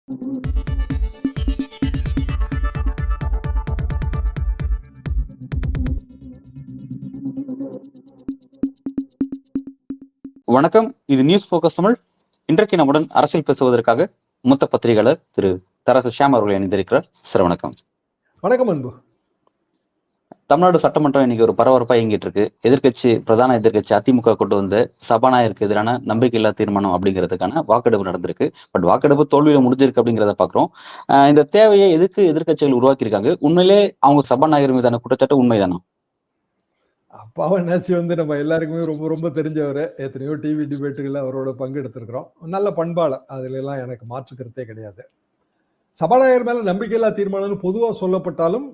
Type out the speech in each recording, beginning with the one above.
வணக்கம். இது news focus Tamil. இன்றைக்கு நம்முடன் அரசியல் பேசுவதற்காக மூத்த பத்திரிகையாளர் திரு தராசு ஷியாம் அவர்கள் இணைந்திருக்கிறார். சார் வணக்கம். வணக்கம் அன்பு. தமிழ்நாடு சட்டமன்றம் இன்னைக்கு ஒரு பரபரப்பா இயங்கிட்டு இருக்கு. பிரதான எதிர்கட்சி அதிமுக கொண்டு வந்த சபாநாயகருக்கு எதிரான நம்பிக்கையில்லா தீர்மானம் அப்படிங்கிறதுக்கான வாக்கெடுப்பு நடந்திருக்கு. பட் வாக்கெடுப்பு தோல்வியில முடிஞ்சிருக்கு அப்படிங்கிறத பாக்குறோம். இந்த தேவையை எதுக்கு எதிர்கட்சிகள் உருவாக்கியிருக்காங்க? உண்மையிலே அவங்க சபாநாயகர் மீதான குற்றச்சாட்டு உண்மைதானா? அப்பாவை என்னாச்சு நம்ம எல்லாருக்குமே ரொம்ப ரொம்ப தெரிஞ்சவர். எத்தனையோ டிவி டிபேட்டுகளில் அவரோட பங்கு எடுத்திருக்கிறோம். நல்ல பண்பாளர், அதுல எல்லாம் எனக்கு மாற்று கருத்தே கிடையாது. சபாநாயகர் மேல நம்பிக்கையில்லா தீர்மானம் பொதுவாக சொல்லப்பட்டாலும்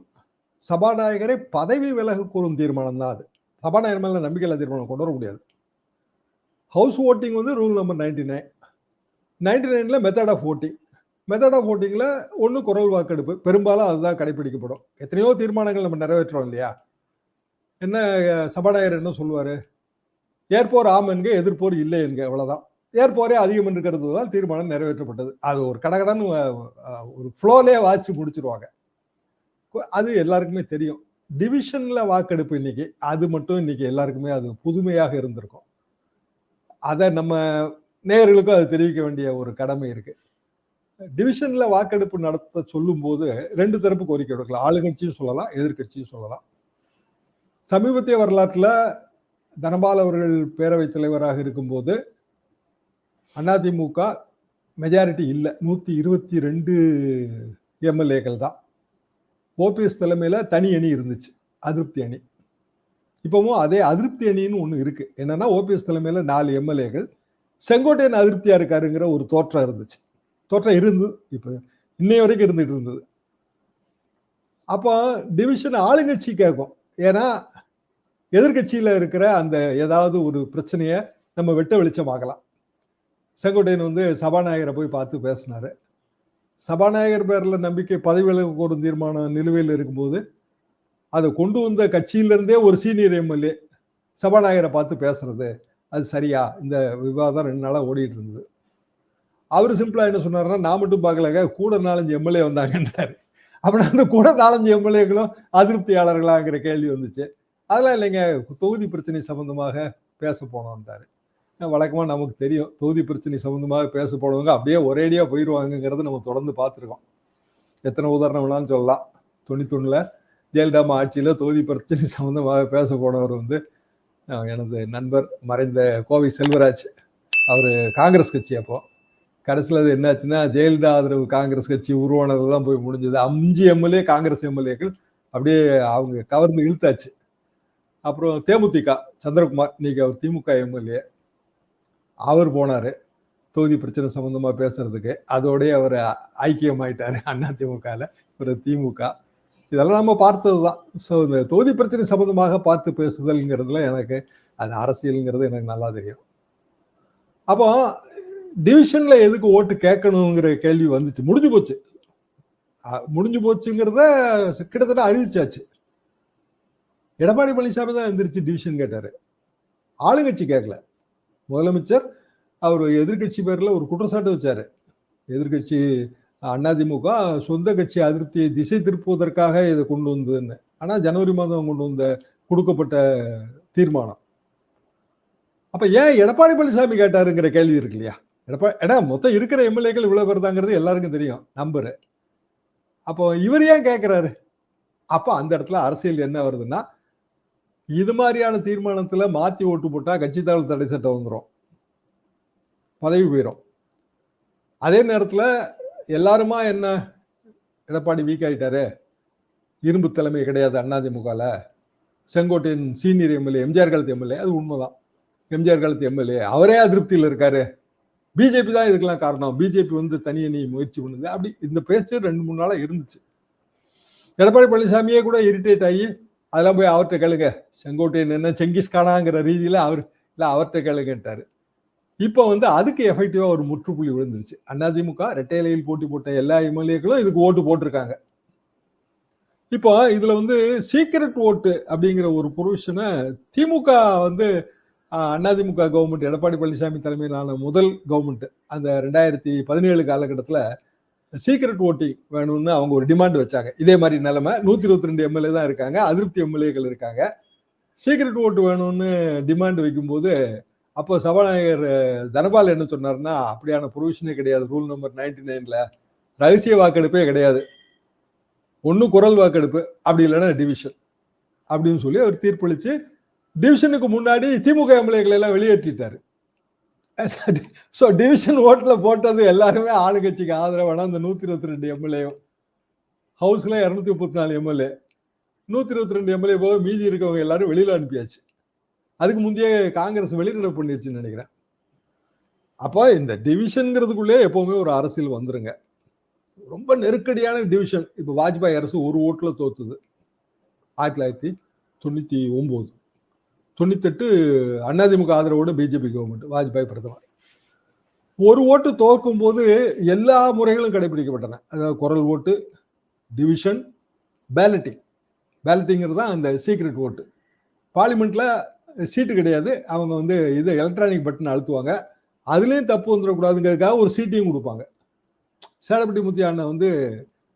சபாநாயகரை பதவி விலக கூறும் தீர்மானம் தான் அது. சபாநாயகர் மேல நம்பிக்கையில்லா தீர்மானம் கொண்டு வர முடியாது. ஹவுஸ் ஓட்டிங் ரூல் நம்பர் 99ல method of voting. Method of ஓட்டிங்ல ஒன்று குரல் வாக்கெடுப்பு, பெரும்பாலும் அதுதான் கடைபிடிக்கப்படும். எத்தனையோ தீர்மானங்கள் நம்ம நிறைவேற்றோம் இல்லையா? என்ன சபாநாயகர் என்ன சொல்லுவாரு? ஏற்போர் ஆம் என்க, எதிர்ப்போர் இல்லை என்க, அவ்வளவுதான். ஏற்போரே அதிகம் என்று கருதுவதால் தீர்மானம் நிறைவேற்றப்பட்டது. அது ஒரு கடகடன்னு ஒரு ஃப்ளோலே வாசி முடிச்சிருவாங்க. அது எல்லாருக்குமே தெரியும். டிவிஷன்ல வாக்கெடுப்பு இன்னைக்கு, அது மட்டும் இன்னைக்கு எல்லாருக்குமே அது புதுமையாக இருந்திருக்கும். அதை நம்ம நேயர்களுக்கும் அது தெரிவிக்க வேண்டிய ஒரு கடமை இருக்கு. டிவிஷன்ல வாக்கெடுப்பு நடத்த சொல்லும் போது ரெண்டு தரப்பு கோரிக்கை கொடுக்கலாம். ஆளுங்கட்சியும் சொல்லலாம், எதிர்கட்சியும் சொல்லலாம். சமீபத்திய வரலாற்றுல தனபால் அவர்கள் பேரவைத் தலைவராக இருக்கும்போது அதிமுக மெஜாரிட்டி இல்லை, 122 எம்எல்ஏக்கள் தான். ஓபிஎஸ் தலைமையில தனி அணி இருந்துச்சு, அதிருப்தி அணி. இப்பவும் அதே அதிருப்தி அணின்னு ஒண்ணு இருக்கு. என்னன்னா ஓபிஎஸ் தலைமையில 4 எம்எல்ஏக்கள், செங்கோட்டையன் அதிருப்தியா இருக்காருங்கிற ஒரு தோற்றம் இருந்துச்சு. தோற்றம் இருந்து இப்ப இன்னைய வரைக்கும் இருந்துட்டு இருந்தது. அப்போ டிவிஷன் ஆளுங்கட்சி கேட்கும். ஏன்னா எதிர்கட்சியில இருக்கிற அந்த ஏதாவது ஒரு பிரச்சனைய நம்ம வெட்ட வெளிச்சமாகலாம். செங்கோட்டையன் சபாநாயகரை போய் பார்த்து பேசினாரு. சபாநாயகர் பேர்ல நம்பிக்கை பதவி விலக கோரும் தீர்மானம் நிலுவையில் இருக்கும்போது அதை கொண்டு வந்த கட்சியிலிருந்தே ஒரு சீனியர் எம்எல்ஏ சபாநாயகரை பார்த்து பேசுறது அது சரியா? இந்த விவாதம் 2 நாளா ஓடிட்டு இருந்தது. அவரு சிம்பிளா என்ன சொன்னாருன்னா, நான் மட்டும் பார்க்கலங்க, கூட 4-5 எம்எல்ஏ வந்தாங்கன்றாரு. அப்படின்னா அந்த கூட 4-5 எம்எல்ஏக்களும் அதிருப்தியாளர்களாங்கிற கேள்வி வந்துச்சு. அதெல்லாம் இல்லைங்க, தொகுதி பிரச்சனை சம்பந்தமாக பேச போனோம்ட்டாரு. வழக்கமா நமக்கு தெரியும், தொகுதி பிரச்சனை சம்பந்தமாக பேச போனவங்க அப்படியே ஒரேடியா போயிடுவாங்கிறது நம்ம தொடர்ந்து பார்த்துருக்கோம். எத்தனை உதாரணம் வேணாலும் சொல்லலாம். 91ல ஜெயலலிதா ஆட்சியில தொகுதி பிரச்சனை சம்பந்தமாக பேச போனவர் எனது நண்பர் மறைந்த கோவை செல்வராஜ். அவரு காங்கிரஸ் கட்சி. அப்போ கடைசியில் அது என்னாச்சுன்னா, ஜெயலலிதா ஆதரவு காங்கிரஸ் கட்சி உருவானதுதான் போய் முடிஞ்சது. 5 எம்எல்ஏ காங்கிரஸ் எம்எல்ஏக்கள் அப்படியே அவங்க கவர்ந்து இழுத்தாச்சு. அப்புறம் தேமுதிக சந்திரகுமார், இன்னைக்கு அவர் திமுக எம்எல்ஏ, அவர் போனாரு தொகுதி பிரச்சனை சம்பந்தமா பேசுறதுக்கு. அதோடய அவர் ஐக்கியமாயிட்டாரு அதிமுகல, ஒரு திமுக. இதெல்லாம் நம்ம பார்த்ததுதான். ஸோ இந்த தொகுதி பிரச்சனை சம்பந்தமாக பார்த்து பேசுதல்ங்கிறதுல எனக்கு அது அரசியல்ங்கிறது எனக்கு நல்லா தெரியும். அப்போ டிவிஷன்ல எதுக்கு ஓட்டு கேட்கணுங்கிற கேள்வி வந்துச்சு. முடிஞ்சு போச்சுங்கிறத கிட்டத்தட்ட அறிவிச்சாச்சு. எடப்பாடி பழனிசாமி தான் எந்திரிச்சு டிவிஷன் கேட்டாரு, ஆளுங்கட்சி கேட்கல. முதலமைச்சர் அவர் எதிர்கட்சி பேர்ல ஒரு குற்றச்சாட்டு வச்சாரு. எதிர்கட்சி அதிமுக சொந்த கட்சி அதிருப்தியை திசை திருப்புவதற்காக இதை கொண்டு வந்ததுன்னு. ஆனா ஜனவரி மாதம் கொண்டு வந்த கொடுக்கப்பட்ட தீர்மானம். அப்ப ஏன் எடப்பாடி பழனிசாமி கேட்டாருங்கிற கேள்வி இருக்கு இல்லையா? மொத்தம் இருக்கிற எம்எல்ஏக்கள் இவ்வளவு பேர் தாங்கிறது எல்லாருக்கும் தெரியும், நம்பரு. அப்போ இவர் ஏன் கேட்கிறாரு? அப்ப அந்த இடத்துல அரசியல் என்ன வருதுன்னா, இது மாதிரியான தீர்மானத்துல மாத்தி ஓட்டு போட்டா கட்சி தாவல் தடை சட்டம் வந்துடும், பதவி போயிடும். அதே நேரத்துல எல்லாருமா என்ன, எடப்பாடி வீக் ஆயிட்டாரு, இரும்பு தலைமை கிடையாது அதிமுகல, செங்கோட்டையன் சீனியர் எம்எல்ஏ, எம்ஜிஆர் காலத்து எம்எல்ஏ, அது உண்மைதான். எம்ஜிஆர் காலத்து எம்எல்ஏ அவரே அதிருப்தியில் இருக்காரு, பிஜேபி தான் இதுக்கெல்லாம் காரணம், பிஜேபி தனி அணி முயற்சி பண்ணுது, அப்படி இந்த பேச்சு 2-3 நாளா இருந்துச்சு. எடப்பாடி பழனிசாமியே கூட இரிட்டேட் ஆகி அதெல்லாம் போய் அவர்கிட்ட கேளுங்க, செங்கோட்டையன் என்ன செங்கிஸ்கானாங்கிற ரீதியில அவர்கிட்ட கேளுங்கட்டாரு. இப்போ அதுக்கு எஃபெக்டிவா ஒரு முற்றுப்புள்ளி விழுந்துருச்சு. அதிமுக இரட்டை இலையில் போட்டி போட்ட எல்லா எம்எல்ஏக்களும் இதுக்கு ஓட்டு போட்டிருக்காங்க. இப்போ இதுல சீக்ரெட் ஓட்டு அப்படிங்கிற ஒரு ப்ரொவிஷனை திமுக அதிமுக கவர்மெண்ட், எடப்பாடி பழனிசாமி தலைமையிலான முதல் கவர்மெண்ட், அந்த 2017 காலகட்டத்தில் சீக்ரெட் ஓட்டிங் வேணும்னு அவங்க ஒரு டிமாண்ட் வச்சாங்க. இதே மாதிரி நிலைமை 122 எம்எல்ஏ தான் இருக்காங்க, அதிருப்தி எம்எல்ஏக்கள் இருக்காங்க. சீக்ரெட் ஓட்டு வேணும்னு டிமாண்ட் வைக்கும்போது அப்போ சபாநாயகர் தனபால் என்ன சொன்னார்னா, அப்படியான ப்ரொவிஷனே கிடையாது ரூல் நம்பர் 99ல. ரகசிய வாக்கெடுப்பே கிடையாது. ஒண்ணு குரல் வாக்கெடுப்பு, அப்படி இல்லைன்னா டிவிஷன் அப்படின்னு சொல்லி அவர் தீர்ப்பளிச்சு டிவிஷனுக்கு முன்னாடி திமுக எம்எல்ஏக்களை எல்லாம் வெளியேற்றிட்டாரு. ஸோ டிவிஷன் ஓட்டுல போட்டது எல்லாருமே ஆளுங்கட்சிக்கு ஆதரவான அந்த 122 எம்எல்ஏயும், ஹவுஸ்ல 234 எம்எல்ஏ, 122 எம்எல்ஏ போக மீதி இருக்கவங்க எல்லாரும் வெளியில அனுப்பியாச்சு. அதுக்கு முந்தைய காங்கிரஸ் வெளிநடப்பு பண்ணிருச்சுன்னு நினைக்கிறேன். அப்போ இந்த டிவிஷன்ங்கிறதுக்குள்ளே எப்பவுமே ஒரு அரசியல் வந்துருங்க. ரொம்ப நெருக்கடியான டிவிஷன். இப்ப வாஜ்பாய் அரசு ஒரு ஓட்டுல தோத்துது 1999. 98 அதிமுக ஆதரவோடு பிஜேபி கவர்மெண்ட், வாஜ்பாய் பிரதமர். ஒரு ஓட்டு தோற்கும் போது எல்லா முறைகளும் கடைபிடிக்கப்பட்டன. அதாவது குரல் ஓட்டு, டிவிஷன், பேலட்டிங். பேலட்டிங்கிறது தான் அந்த சீக்ரெட் ஓட்டு. பார்லிமெண்ட்ல சீட்டு கிடையாது, அவங்க இது எலக்ட்ரானிக் பட்டன் அழுத்துவாங்க. அதுலயும் தப்பு வந்துடக்கூடாதுங்கிறதுக்காக ஒரு சீட்டையும் கொடுப்பாங்க. சேடப்பட்டி முத்தியா அண்ணன்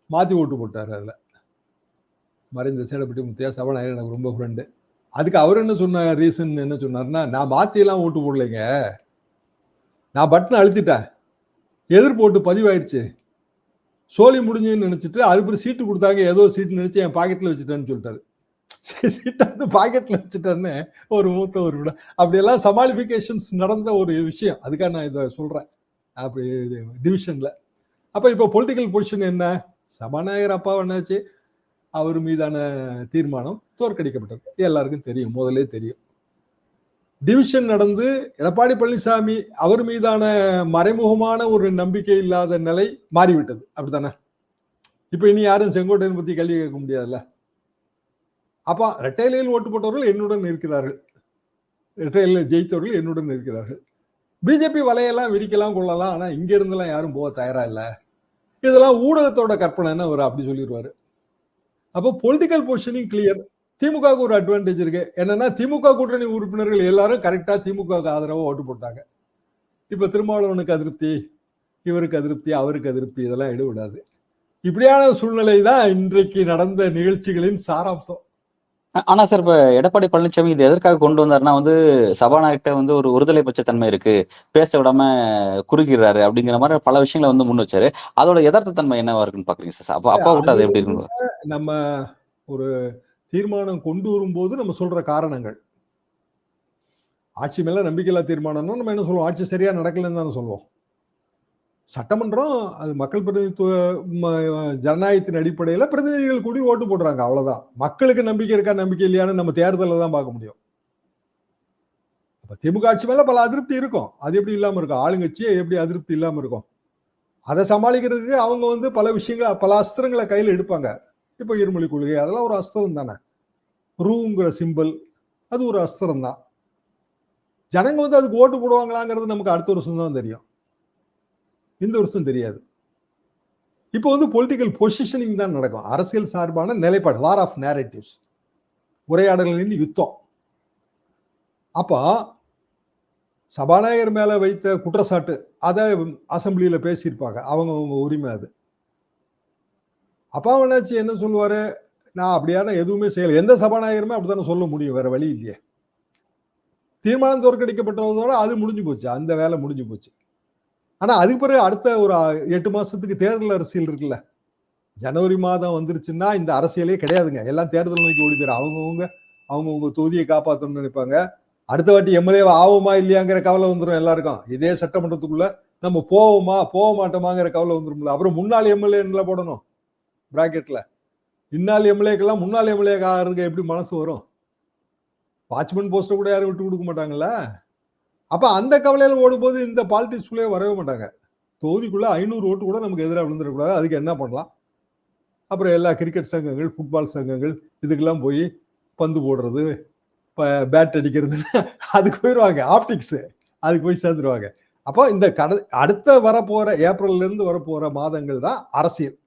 மாத்தி ஓட்டு போட்டாரு. அதுல மறைந்த சேடப்பட்டி முத்தியா சபாநாயகர் எனக்கு ரொம்ப ஃப்ரெண்டு. அதுக்கு அவர் என்ன சொன்ன ரீசன் என்ன சொன்னார்னா, நான் மாத்தியெல்லாம் ஓட்டு போடலைங்க, நான் பட்டன் அழுத்திட்டேன், எதிர்ப்பு ஓட்டு பதிவாயிருச்சு, சோழி முடிஞ்சுன்னு நினைச்சிட்டு அதுக்கு சீட்டு கொடுத்தாங்க, ஏதோ சீட்டு நினைச்சு என் பாக்கெட்ல வச்சுட்டேன்னு சொல்லிட்டாரு. சீட்டை பாக்கெட்ல வச்சுட்டேன்னு ஒரு மூத்த ஒரு விட அப்படியெல்லாம் சமாளிபிகேஷன்ஸ் நடந்த ஒரு விஷயம். அதுக்காக நான் இதை சொல்றேன். அப்படி டிவிஷன்ல அப்ப இப்போ பொலிட்டிக்கல் பொசிஷன் என்ன? சபாநாயகர் அப்பா என்னாச்சு, அவர் மீதான தீர்மானம் தோற்கடிக்கப்பட்டது. எல்லாருக்கும் தெரியும், முதலே தெரியும். டிவிஷன் நடந்து எடப்பாடி பழனிசாமி அவர் மீதான மறைமுகமான ஒரு நம்பிக்கை இல்லாத நிலை மாறிவிட்டது. அப்படித்தானே? இப்ப இனி யாரும் செங்கோட்டையன் பத்தி கேள்வி கேட்க முடியாதுல்ல. அப்ப இரட்டையிலையில் ஓட்டு போட்டவர்கள் என்னுடன் இருக்கிறார்கள், இரட்டையில ஜெயித்தவர்கள் என்னுடன் இருக்கிறார்கள். பிஜேபி வலையெல்லாம் விரிக்கலாம் கொள்ளலாம், ஆனா இங்க இருந்தெல்லாம் யாரும் போக தயாரா இல்ல, இதெல்லாம் ஊடகத்தோட கற்பனைன்னு அவர் அப்படி சொல்லிடுவாரு. அப்போ பொலிட்டிக்கல் பொசிஷனிங் கிளியர். திமுகவுக்கு ஒரு அட்வான்டேஜ் இருக்கு என்னன்னா, திமுக கூட்டணி உறுப்பினர்கள் எல்லாரும் கரெக்டா திமுகவுக்கு ஆதரவா ஓட்டு போட்டாங்க. இப்ப திருமாவளவனுக்கு அதிருப்தி, இவருக்கு அதிருப்தி, அவருக்கு அதிருப்தி, இதெல்லாம் எடுவிடாது. இப்படியான சூழ்நிலை தான் இன்றைக்கு நடந்த நிகழ்ச்சிகளின் சாராம்சம். ஆனா சார், இப்ப எடப்பாடி பழனிசாமி இது எதற்காக கொண்டு வந்தாருன்னா சபாநாயகர்கிட்ட ஒரு ஒருதலை பட்ச தன்மை இருக்கு, பேச விடாம குறுகிறாரு அப்படிங்கிற மாதிரி பல விஷயங்களை முன் வச்சாரு. அதோட யதார்த்த தன்மை என்னவா இருக்குன்னு பாக்குறீங்க சார்? அப்பா விட்டு அது எப்படி இருக்கும்? நம்ம ஒரு தீர்மானம் கொண்டு வரும்போது நம்ம சொல்ற காரணங்கள், ஆட்சி மேல நம்பிக்கையில்லா தீர்மானம்னா நம்ம என்ன சொல்லுவோம்? ஆட்சி சரியா நடக்கலன்னு தானே சொல்லுவோம். சட்டமன்றம் அது மக்கள் பிரதிநிதித்துவ ஜனநாயகத்தின் அடிப்படையில பிரதிநிதிகள் கூடி ஓட்டு போடுறாங்க, அவ்வளவுதான். மக்களுக்கு நம்பிக்கை இருக்கா நம்பிக்கை இல்லையான்னு நம்ம தேர்தலில் தான் பார்க்க முடியும். திமுக ஆட்சி மேல பல அதிருப்தி இருக்கும், அது எப்படி இல்லாம இருக்கும்? ஆளுங்கட்சியே எப்படி அதிருப்தி இல்லாம இருக்கும்? அதை சமாளிக்கிறதுக்கு அவங்க பல விஷயங்களை, பல அஸ்திரங்களை கையில எடுப்பாங்க. இப்ப இருமொழி கொள்கை, அதெல்லாம் ஒரு அஸ்திரம் தானே. ரூங்கிற சிம்பிள், அது ஒரு அஸ்திரம் தான். ஜனங்க அதுக்கு ஓட்டு போடுவாங்களாங்கிறது நமக்கு அடுத்த வருஷம் தான் தெரியும், இந்த வருஷம் தெரியாது. இப்போ பொலிட்டிக்கல் பொசிஷனிங் தான் நடக்கும், அரசியல் சார்பான நிலைப்பாடு, வார் ஆஃப் நேரேட்டிவ்ஸ், உரையாடல்களின் யுத்தம். அப்ப சபாநாயகர் மேல வைத்த குற்றச்சாட்டு அதை அசம்பிளியில பேசியிருப்பாங்க, அவங்க உரிமை அது. அப்பா என்னாச்சு என்ன சொல்லுவாரு? நான் அப்படியான எதுவுமே செய்யல. எந்த சபாநாயகருமே அப்படித்தானே சொல்ல முடியும், வேற வழி இல்லையே. தீர்மானம் தோற்கடிக்கப்பட்டதோட அது முடிஞ்சு போச்சு, அந்த வேலை முடிஞ்சு போச்சு. ஆனா அதுக்கு பிறகு அடுத்த ஒரு 8 மாசத்துக்கு தேர்தல் அரசியல் இருக்குல்ல. ஜனவரி மாதம் வந்துருச்சுன்னா இந்த அரசியலே கிடையாதுங்க, எல்லாம் தேர்தல் நோக்கி ஓடி போயிடும். அவங்கவுங்க தொகுதியை காப்பாற்றணும்னு நினைப்பாங்க. அடுத்த வாட்டி எம்எல்ஏ ஆகுமா இல்லையாங்கிற கவலை வந்துடும் எல்லாருக்கும். இதே சட்டமன்றத்துக்குள்ள நம்ம போவோமா போக மாட்டோமாங்கிற கவலை வந்துரும்ல. அப்புறம் முன்னாள் எம்எல்ஏ போடணும் பிராக்கெட்ல. இந்நாள் எம்எல்ஏக்கெல்லாம் முன்னாள் எம்எல்ஏ ஆகிறதுக்கு எப்படி மனசு வரும்? வாட்ச்மேன் போஸ்ட கூட யாரும் விட்டு கொடுக்க மாட்டாங்கல்ல. அப்ப அந்த கவலையில ஓடும்போது இந்த பாலிடிக்ஸ்குள்ளே வரவே மாட்டாங்க. தொகுதிக்குள்ள 500 ஓட்டு கூட நமக்கு எதிராக விழுந்துடக்கூடாது, அதுக்கு என்ன பண்ணலாம்? அப்புறம் எல்லா கிரிக்கெட் சங்கங்கள், ஃபுட்பால் சங்கங்கள் இதுக்கெல்லாம் போய் பந்து போடுறது, பேட் அடிக்கிறது, அதுக்கு போயிடுவாங்க. ஆப்டிக்ஸ் அதுக்கு போய் சேர்ந்துருவாங்க. அப்போ இந்த அடுத்த வரப்போற ஏப்ரல்ல இருந்து வரப்போற மாதங்கள் தான் அரசியல்.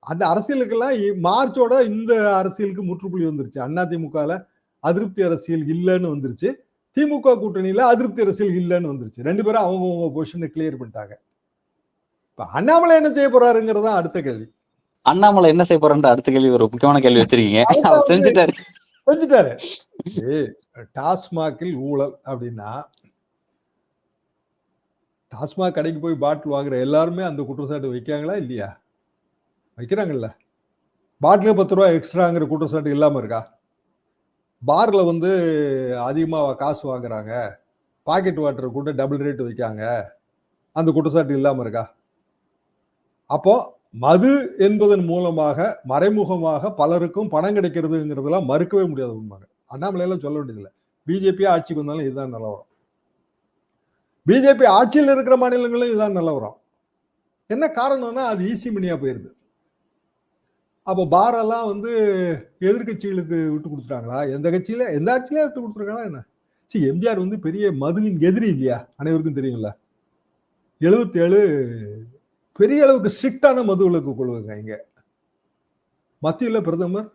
அந்த அரசியலுக்கெல்லாம் மார்ச்சோட இந்த அரசியலுக்கு முற்றுப்புள்ளி வந்துருச்சு. அதிமுகல அதிருப்தி அரசியல் இல்லைன்னு வந்துருச்சு, திமுக கூட்டணியில அதிருப்தி அரசியல் இல்லைன்னு வந்துருச்சு. ரெண்டு பேரும் அவங்கவுங்க பொசிஷனை கிளியர் பண்ணிட்டாங்க. இப்ப அண்ணாமலை என்ன செய்ய போறாருங்கிறது அடுத்த கேள்வி. அண்ணாமலை என்ன செய்ய போறான்ற அடுத்த கேள்வி ஒரு முக்கியமான கேள்வி வச்சிருக்கீங்க. அவர் செஞ்சுட்டாரு. செஞ்சுட்டாரு. டாஸ்மாகில் ஊழல் அப்படின்னா டாஸ்மாக் கடைக்கு போய் பாட்டில் வாங்குற எல்லாருமே அந்த குற்றச்சாட்டு வைக்காங்களா இல்லையா? வைக்கிறாங்கல்ல. பாட்டிலே 10 ரூபா எக்ஸ்ட்ராங்கிற குற்றச்சாட்டு இல்லாம இருக்கா? பார்ல வந்து அதிகமா காசு வாங்குறாங்க, பாக்கெட் வாட்டர் கூட டபுள் ரேட் வைக்காங்க, அந்த குற்றச்சாட்டு இல்லாம இருக்கா? அப்போ மது என்பதன் மூலமாக மறைமுகமாக பலருக்கும் பணம் கிடைக்கிறதுங்கிறதெல்லாம் மறுக்கவே முடியாது உண்மைங்க. அண்ணாமலையெல்லாம் சொல்ல வேண்டியதில்லை. பிஜேபி ஆட்சிக்கு வந்தாலும் இதுதான் நிலவரம். பிஜேபி ஆட்சியில் இருக்கிற மாநிலங்களும் இதுதான் நிலவரம். என்ன காரணம்னா அது ஈஸி மணியா போயிருது. அப்போ பாரெல்லாம் வந்து எதிர்கட்சிகளுக்கு விட்டு கொடுத்துட்டாங்களா? எந்த ஆட்சியில விட்டு கொடுத்துருக்காங்களா என்ன? சரி, எம்ஜிஆர் வந்து பெரிய மதுவின் எதிரி இல்லையா? அனைவருக்கும் தெரியும்ல. 77 பெரிய அளவுக்கு ஸ்ட்ரிக்டான மது விலக்கு கொள்வாங்க இங்க. மத்தியில் பிரதமர்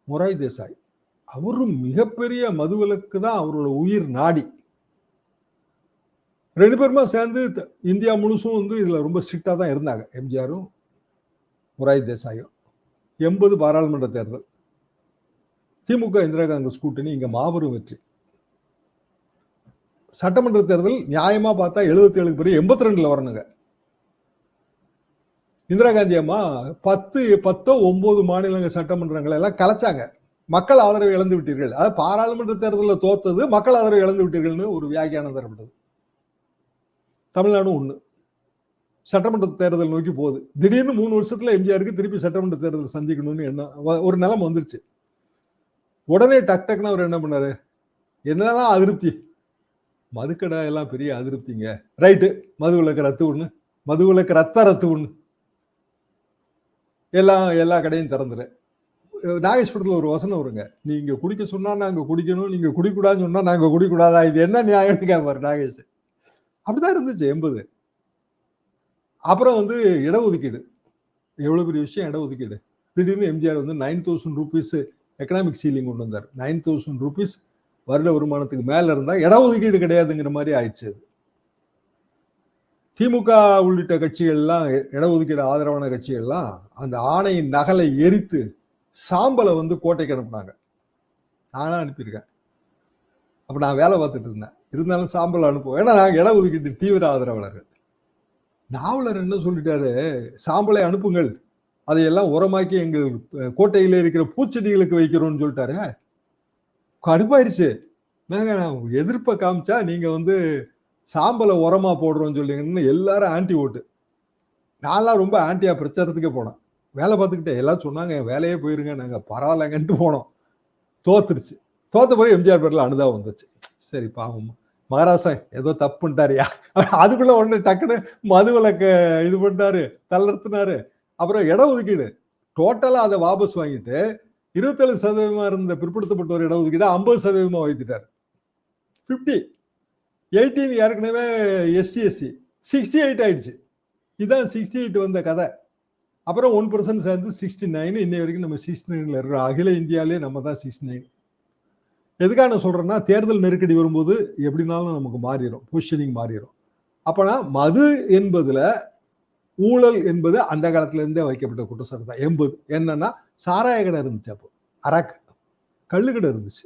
மொராய் தேசாய், அவரும் மிகப்பெரிய மது விலக்கு தான் அவரோட உயிர் நாடி. 2 பேருமா சேர்ந்து இந்தியா முழுசும் வந்து இதுல ரொம்ப ஸ்ட்ரிக்டா தான் இருந்தாங்க, எம்ஜிஆரும் மொராய் தேசாயும். 80 பாராளுமன்ற தேர்தல், திமுக இந்திரா காங்கிரஸ் கூட்டணி இங்க மாபெரும் வெற்றி. சட்டமன்ற தேர்தல் நியாயமா பார்த்தா 77 பிறகு 82 வரணுங்க. இந்திரா காந்தி அம்மா 9 மாநிலங்கள் சட்டமன்றங்களை எல்லாம் கலைச்சாங்க. மக்கள் ஆதரவை இழந்து விட்டீர்கள், அதாவது பாராளுமன்ற தேர்தலில் தோத்தது மக்கள் ஆதரவை இழந்து விட்டீர்கள்னு ஒரு வியாக்கியானம் தரப்பட்டது. தமிழ்நாடும் ஒண்ணு சட்டமன்ற தேர்தல் நோக்கி போகுது. திடீர்னு 3 வருஷத்துல எம்ஜிஆருக்கு திருப்பி சட்டமன்ற தேர்தல் சந்திக்கணும்னு ஒரு நிலைமை வந்துருச்சு. உடனே டக்குன்னு அவர் என்ன பண்ணாரு? என்னதான் அதிருப்தி, மதுக்கடை எல்லாம் பெரிய அதிருப்திங்க, ரைட்டு, மது விலக்கு ரத்து ஒண்ணு, மது விலக்கு ரத்து ஒண்ணு, எல்லா கடையும் திறந்துரு. நாகேஸ்வரத்துல ஒரு வசனம் வருங்க, நீங்க குடிக்க சொன்னா நாங்க குடிக்கணும், நீங்க குடிக்கூடாதுன்னு சொன்னா நாங்க குடிக்கூடாதா, இது என்ன நியாயம்னு கேட்பாரு நாகேஷ். அப்படிதான் இருந்துச்சு 80. அப்புறம் வந்து இடஒதுக்கீடு, எவ்வளவு பெரிய விஷயம் இடஒதுக்கீடு. திடீர்னு எம்ஜிஆர் வந்து 9,000 ரூபீஸ் எக்கனாமிக் சீலிங் கொண்டு வந்தார். 9,000 ரூபீஸ் வருட வருமானத்துக்கு மேல இருந்தா இடஒதுக்கீடு கிடையாதுங்கிற மாதிரி ஆயிடுச்சு. அது திமுக உள்ளிட்ட கட்சிகள்லாம், இடஒதுக்கீடு ஆதரவான கட்சிகள்லாம் அந்த ஆணையின் நகலை எரித்து சாம்பலை வந்து கோட்டைக்கு அனுப்புனாங்க. நானா அனுப்பியிருக்கேன். அப்ப நான் வேலை பார்த்துட்டு இருந்தேன். இருந்தாலும் சாம்பல் அனுப்புவோம், ஏன்னா நாங்க இடஒதுக்கீட்டு தீவிர ஆதரவாளர்கள். நாவலர் என்ன சொல்லிட்டாரு? சாம்பலை அனுப்புங்கள், அதையெல்லாம் உரமாக்கி எங்கள் கோட்டையில இருக்கிற பூச்செடிகளுக்கு வைக்கிறோம்னு சொல்லிட்டாரு. கடுப்பாயிருச்சு. நாங்க எதிர்ப்பை காமிச்சா நீங்க வந்து சாம்பலை உரமா போடுறோம்னு சொல்லிங்கன்னு எல்லாரும் ஆன்டி ஓட்டு. நான்லாம் ரொம்ப ஆன்டியா பிரச்சாரத்துக்கே போனேன். வேலை பார்த்துக்கிட்டே எல்லாம் சொன்னாங்க வேலையே போயிருங்க, நாங்க பரவாயில்லங்கன்ட்டு போனோம். தோத்துருச்சு. தோத்த பிறகு எம்ஜிஆர் பேர்ல அனுதாபம் வந்துச்சு. சரி பாவம் மகாராசன் ஏதோ தப்பு பண்ணிட்டாரியா, அதுக்குள்ள ஒண்ணு டக்குன்னு மது விலக்க இது பண்ணிட்டாரு, தளர்த்தினாரு. அப்புறம் இடஒதுக்கீடு டோட்டலா அதை வாபஸ் வாங்கிட்டு 27% இருந்த பிற்படுத்தப்பட்டோர் இடஒதுக்கீடு 50% வைத்துட்டாரு. 50, 18 ஏற்கனவே எஸ்டி எஸ்சி 68 ஆயிடுச்சு. இதுதான் 68 வந்த கதை. அப்புறம் 1% சேர்ந்து 69. இன்னை வரைக்கும் நம்ம 69ல இருக்கிறோம். அகில இந்தியாலே நம்ம தான் 69. எதுக்காக நான் சொல்றேன்னா, தேர்தல் நெருக்கடி வரும்போது எப்படினாலும் நமக்கு மாறிடும், பொசிஷனிங் மாறிடும். அப்பனா மது என்பதுல ஊழல் என்பது அந்த காலத்துல இருந்தே வைக்கப்பட்ட குற்றச்சாட்டு தான். 80 என்னன்னா, சாராய கடை இருந்துச்சு, அப்போ அராக் கள்ளு கடை இருந்துச்சு.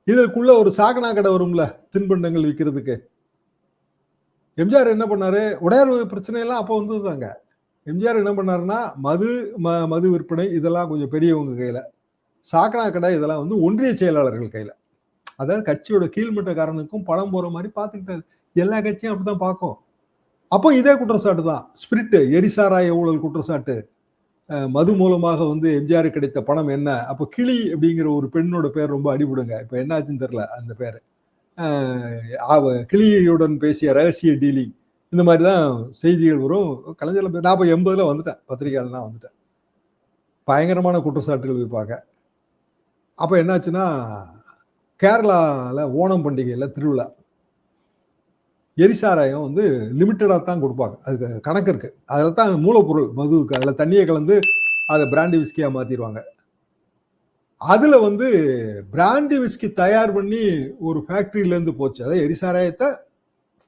இதற்குள்ள ஒரு சாகனா கடை வரும்ல, தின்பண்டங்கள் விற்கிறதுக்கு. எம்ஜிஆர் என்ன பண்ணாரு? உடையார் பிரச்சனையெல்லாம் அப்போ வந்ததுதாங்க. எம்ஜிஆர் என்ன பண்ணாருன்னா, மது விற்பனை இதெல்லாம் கொஞ்சம் பெரியவங்க கையில, சாக்கடா கடை இதெல்லாம் வந்து ஒன்றிய செயலாளர்கள் கையில, அதாவது கட்சியோட கீழ்மட்டக்காரனுக்கும் பணம் போற மாதிரி பார்த்துக்கிட்டாரு. எல்லா கட்சியும் அப்படிதான் பார்க்கும். அப்போ இதே குற்றச்சாட்டு தான், ஸ்பிரிட் எரிசாராய ஊழல் குற்றச்சாட்டு. மது மூலமாக வந்து எம்ஜிஆர் கிடைத்த பணம் என்ன? அப்போ கிளி அப்படிங்கிற ஒரு பெண்ணோட பேர் ரொம்ப அடிபடுங்க. இப்போ என்ன ஆச்சுன்னு தெரியல அந்த பேரு. கிளியுடன் பேசிய ரகசிய டீலிங், இந்த மாதிரிதான் செய்திகள் வரும். கலைஞர் நான் இப்போ 80ல வந்துட்டேன், பத்திரிகையாளனா வந்துட்டேன். பயங்கரமான குற்றச்சாட்டுகள் வைப்பாங்க. அப்ப என்னாச்சுன்னா, கேரளால ஓணம் பண்டிகையில திருவிழா, எரிசாராயம் வந்து லிமிட்டடா தான் கொடுப்பாங்க. அதுக்கு கணக்கு இருக்கு. அதுல தான் மூலப்பொருள் மதுவுக்கு, அதுல தண்ணியை கலந்து அதை பிராண்டி விஸ்கியா மாத்திடுவாங்க. அதுல வந்து பிராண்டி விஸ்கி தயார் பண்ணி ஒரு ஃபேக்டரியில இருந்து போச்சு. அதாவது எரிசாராயத்தை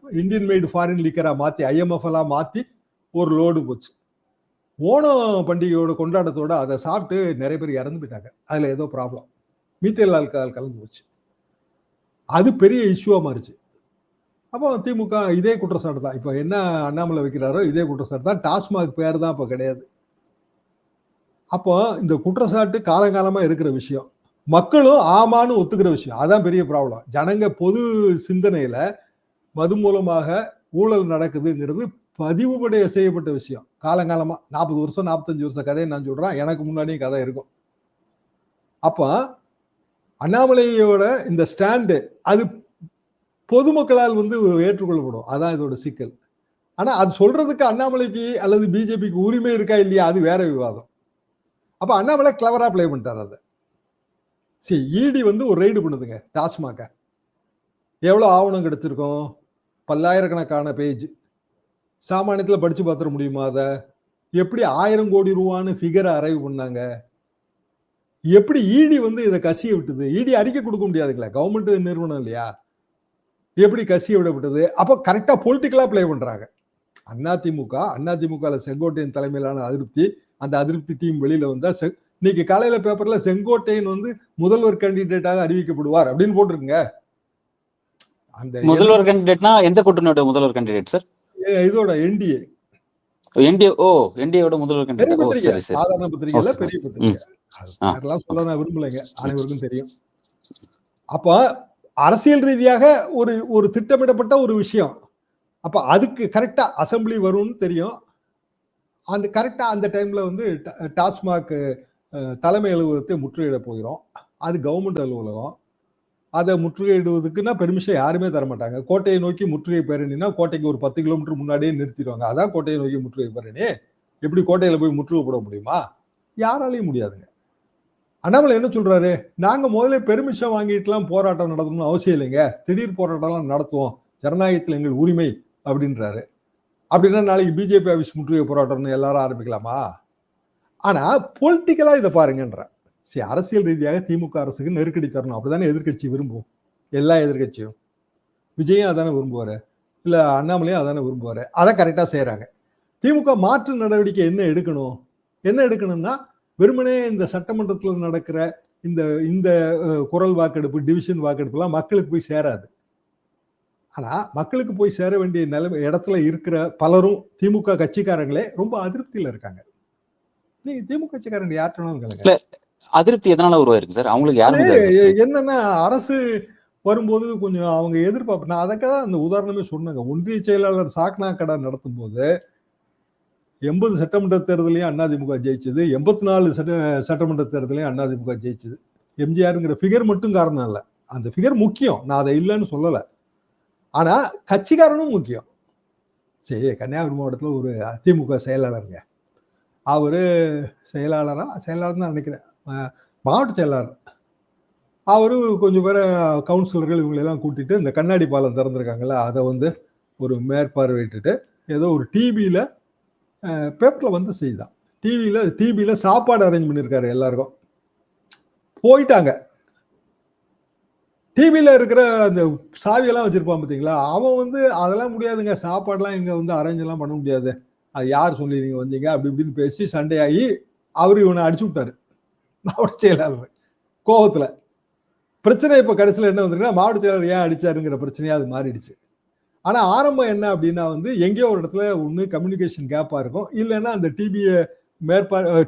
இந்தியன் மேடு ஃபாரின் லிக்கரா மாத்தி, IMF எல்லாம் மாத்தி ஒரு லோடு போச்சு. ஓணம் பண்டிகையோட கொண்டாட்டத்தோட அதை சாப்பிட்டு நிறைய பேர் இறந்து போயிட்டாங்க. அதுல ஏதோ ப்ராப்ளம், மீத்தேல் ஆல்கஹால் கலந்து போச்சு. அது பெரிய இஷ்யூவா மாறிச்சு. அப்போ திமுக இதே குற்றச்சாட்டு தான். இப்ப என்ன அண்ணாமலை வைக்கிறாரோ இதே குற்றச்சாட்டு தான். டாஸ்மாக் பேர் தான் இப்ப கிடையாது. அப்போ இந்த குற்றச்சாட்டு காலங்காலமா இருக்கிற விஷயம், மக்களும் ஆமான்னு ஒத்துக்கிற விஷயம். அதான் பெரிய ப்ராப்ளம். ஜனங்க பொது சிந்தனையில மது மூலமாக ஊழல் நடக்குதுங்கிறது பதிவுபடைய செய்யப்பட்ட விஷயம். காலங்காலமா 40 வருஷம் 45 வருஷம் கதையை நான் சொல்றேன். எனக்கு முன்னாடியும் கதை இருக்கும். அப்ப அண்ணாமலையோட இந்த ஸ்டாண்டு அது பொதுமக்களால் வந்து ஏற்றுக்கொள்ளப்படும். அதான் இதோட சிக்கல். ஆனா அது சொல்றதுக்கு அண்ணாமலைக்கு அல்லது பிஜேபிக்கு உரிமை இருக்கா இல்லையா, அது வேற விவாதம். அப்ப அண்ணாமலை கிளவரா பிளே பண்ணிட்டார் அதை. சரி, இடி வந்து ஒரு ரெய்டு பண்ணுதுங்க டாஸ்மாக. எவ்வளவு ஆவணம் கிடைச்சிருக்கும்? பல்லாயிரக்கணக்கான பேஜ். சாமானியத்துல படிச்சு பார்த்துட முடியுமா? அதை எப்படி 1000 கோடி ரூபான்னு ஃபிகரை அரைவ் பண்ணாங்க? எப்படி இடி வந்து இதை கசிய விட்டது? இடி அறிக்கை கொடுக்க முடியாதுங்களா, கவர்மெண்ட் நிறுவனம் இல்லையா? எப்படி கசிய விடப்பட்டது? அப்போ கரெக்டா பொலிட்டிக்கலா பிளே பண்றாங்க. அதிமுக செங்கோட்டையன் தலைமையிலான அதிருப்தி, அந்த அதிருப்தி டீம் வெளியில வந்தா இன்னைக்கு காலையில பேப்பர்ல செங்கோட்டையன் வந்து முதல்வர் கேண்டிடேட்டாக அறிவிக்கப்படுவார் அப்படின்னு போட்டிருக்குங்க. அந்த முதல்வர் கேண்டிடேட்னா எந்த கூட்டணியோட முதல்வர் கேண்டிடேட் சார்? இதோட என்டிஏ. என்டிஏவோட முதல்வர் கேண்டிடேட். ஓ சரி சரி. சாதாரண பத்திரிகை இல்ல, பெரிய பத்திரிகை. அதெல்லாம் சொல்ல நான் விரும்பலைங்க, அனைவருக்கும் தெரியும். அப்ப அரசியல் ரீதியாக ஒரு ஒரு திட்டமிடப்பட்ட ஒரு விஷயம். அப்ப அதுக்கு கரெக்டா அசெம்பிளி வரும்னு தெரியும். அந்த கரெக்டா அந்த டைம்ல வந்து டாஸ்மாக் தலைமை அலுவலகத்தை முற்றுகையிட போகிறோம். அது கவர்மெண்ட் அலுவலகம். அதை முற்றுகையிடுவதுக்குன்னா பெர்மிஷன் யாருமே தர மாட்டாங்க. கோட்டையை நோக்கி முற்றுகை பேரணினா கோட்டைக்கு ஒரு 10 கிலோமீட்டர் முன்னாடியே நிறுத்திடுவாங்க. அதான் கோட்டையை நோக்கி முற்றுகை பேரணி. எப்படி கோட்டையில போய் முற்றுகை போட முடியுமா? யாராலையும் முடியாதுங்க. அண்ணாமலை என்ன சொல்றாரு? நாங்க முதல்ல பெர்மிஷன் வாங்கிட்டுலாம் போராட்டம் நடத்தணும்னு அவசியம் இல்லைங்க, திடீர் போராட்டம்லாம் நடத்துவோம், ஜனநாயகத்தில் எங்கள் உரிமை அப்படின்றாரு. அப்படின்னா நாளைக்கு பிஜேபி ஆபீஸ் முற்றுகை போராட்டம்னு எல்லாரும் ஆரம்பிக்கலாமா? ஆனா பொலிட்டிக்கலா இதை பாருங்கன்ற. சரி, அரசியல் ரீதியாக திமுக அரசுக்கு நெருக்கடி தரணும், அப்படிதானே எதிர்கட்சி விரும்பும். எல்லா எதிர்கட்சியும் விஜயும் அதானே விரும்புவாரு, இல்ல அண்ணாமலையும் அதானே விரும்புவாரு. அதை கரெக்டா செய்யறாங்க. திமுக மாற்று நடவடிக்கை என்ன எடுக்கணும்? என்ன எடுக்கணும்னா, வெறுமனே இந்த சட்டமன்றத்தில் நடக்கிற இந்த இந்த குரல் வாக்கெடுப்பு, டிவிஷன் வாக்கெடுப்பு எல்லாம் மக்களுக்கு போய் சேராது. ஆனா மக்களுக்கு போய் சேர வேண்டிய நிலைமை இடத்துல இருக்கிற பலரும் திமுக கட்சிக்காரங்களே ரொம்ப அதிருப்தியில இருக்காங்க. நீங்க திமுக கட்சிக்காரங்க யார்கிட்ட அதிருப்தி எதனால உருவாயிருக்கு சார்? அவங்களுக்கு யாருமே என்னன்னா, அரசு வரும்போது கொஞ்சம் அவங்க எதிர்பார்ப்பு. நான் அதுக்காக அந்த உதாரணமே சொன்னாங்க. ஒன்றிய செயலாளர் சாக்னா கடை நடத்தும் போது 80 சட்டமன்ற தேர்தலையும் அதிமுக ஜெயிச்சது, 84 சட்டமன்ற தேர்தலையும் அதிமுக ஜெயிச்சது. எம்ஜிஆருங்கிற ஃபிகர் மட்டும் காரணம் இல்லை, அந்த ஃபிகர் முக்கியம், நான் அதை இல்லைன்னு சொல்லலை. ஆனா கட்சிக்காரனும் முக்கியம். சரி, கன்னியாகுமரி மாவட்டத்தில் ஒரு அதிமுக செயலாளருங்க, அவரு செயலாளர் தான் நினைக்கிறேன், மாவட்ட செயலாளர். அவரு கொஞ்சம் பேரை கவுன்சிலர்கள் இவங்களெல்லாம் கூட்டிட்டு இந்த கண்ணாடி பாலம் திறந்திருக்காங்கல்ல, அதை வந்து ஒரு மேற்பார்வையிட்டு ஏதோ ஒரு டிவியில பேப்பர்ல வந்து செய்தான். டிவியில சாப்பாடு அரேஞ்ச் பண்ணியிருக்காரு எல்லாருக்கும். போயிட்டாங்க. டிவியில இருக்கிற அந்த சாவியெல்லாம் வச்சிருப்பான் பார்த்தீங்களா, அவன் வந்து அதெல்லாம் முடியாதுங்க, சாப்பாடுலாம் இங்க வந்து அரேஞ்ச் எல்லாம் பண்ண முடியாது, அது யார் சொல்லி நீங்க வந்தீங்க அப்படி இப்படின்னு பேசி சண்டையாகி அவரு இவனை அடிச்சு விட்டாரு, மாவட்ட செயலாளர் கோபத்துல. பிரச்சனை இப்ப கடைசியில் என்ன வந்திருக்குன்னா, மாவட்ட செயலாளர் ஏன் அடிச்சாருங்கிற பிரச்சனையா அது மாறிடுச்சு. ஆனா ஆரம்பம் என்ன அப்படின்னா வந்து, எங்கேயோ ஒரு இடத்துல ஒண்ணு கம்யூனிகேஷன் கேப்பா இருக்கும், இல்லைன்னா அந்த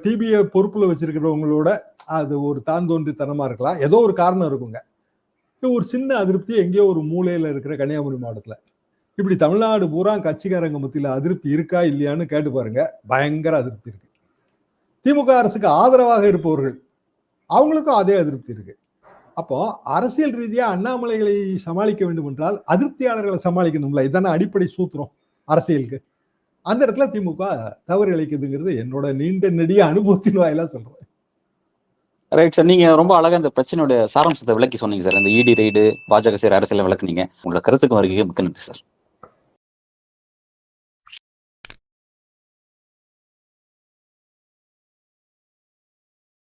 டிபியை பொறுப்புல வச்சிருக்கிறவங்களோட அது ஒரு தாந்தோன்றித்தனமா இருக்கலாம், ஏதோ ஒரு காரணம் இருக்குங்க. ஒரு சின்ன அதிருப்தி எங்கேயோ ஒரு மூலையில இருக்கிற கன்னியாகுமரி மாவட்டத்துல. இப்படி தமிழ்நாடு பூரா கட்சிக்காரங்க மத்தியில அதிருப்தி இருக்கா இல்லையான்னு கேட்டு பாருங்க, பயங்கர அதிருப்தி இருக்கு. திமுக அரசுக்கு ஆதரவாக இருப்பவர்கள் அவங்களுக்கும் அதே அதிருப்தி இருக்கு. அப்போ அரசியல் ரீதியா அண்ணாமலைகளை சமாளிக்க வேண்டும் என்றால் அதிருப்தியாளர்களை சமாளிக்கணும்ல, இதான அடிப்படை சூத்திரம் அரசியலுக்கு. அந்த இடத்துல திமுக தவறு இழைக்குதுங்கிறது என்னோட நீண்ட நெடிய அனுபவத்தின் வாயிலா சொல்றேன். ரைட் சார், நீங்க ரொம்ப அழகா இந்த பிரச்சனையோட சாராம்சத்தை விளக்கி சொன்னீங்க சார். இந்த இடி ரெய்டு, பாஜக செய்யற அரசியலை விளக்குனீங்க. உங்களோட கருத்துக்கு வருகை மிக்க நன்றி சார்.